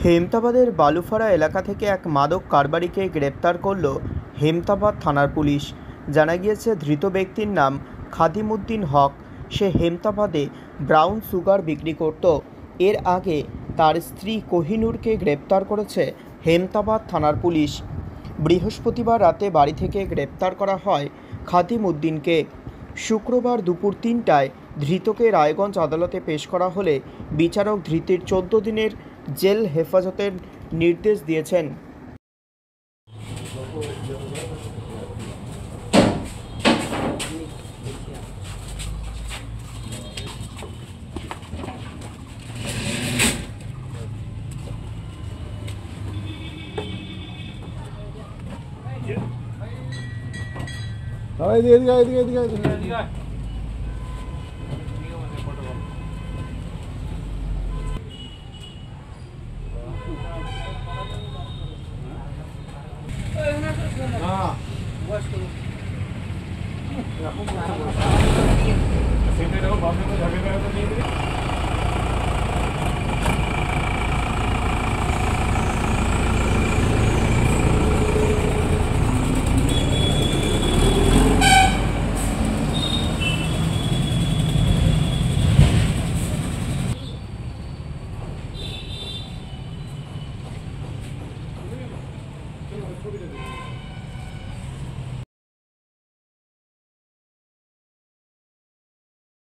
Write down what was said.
হেমতাবাদের বালুফাড়া এলাকা থেকে এক মাদক কারবারিকে গ্রেপ্তার করল হেমতাবাদ থানার পুলিশ। জানা গিয়েছে ধৃত ব্যক্তির নাম খাদিম উদ্দিন হক। সে হেমতাবাদে ব্রাউন সুগার বিক্রি করত। এর আগে তার স্ত্রী কোহিনুরকে গ্রেপ্তার করেছে হেমতাবাদ থানার পুলিশ। বৃহস্পতিবার রাতে বাড়ি থেকে গ্রেপ্তার করা হয় খাদিম উদ্দিনকে। শুক্রবার দুপুর ৩টায় ধৃতকে রায়গঞ্জ আদালতে পেশ করা হলে বিচারক ধৃতের ১৪ দিনের জেল হেফাজতের নির্দেশ দিয়েছেন। সেটা বন্ধ করে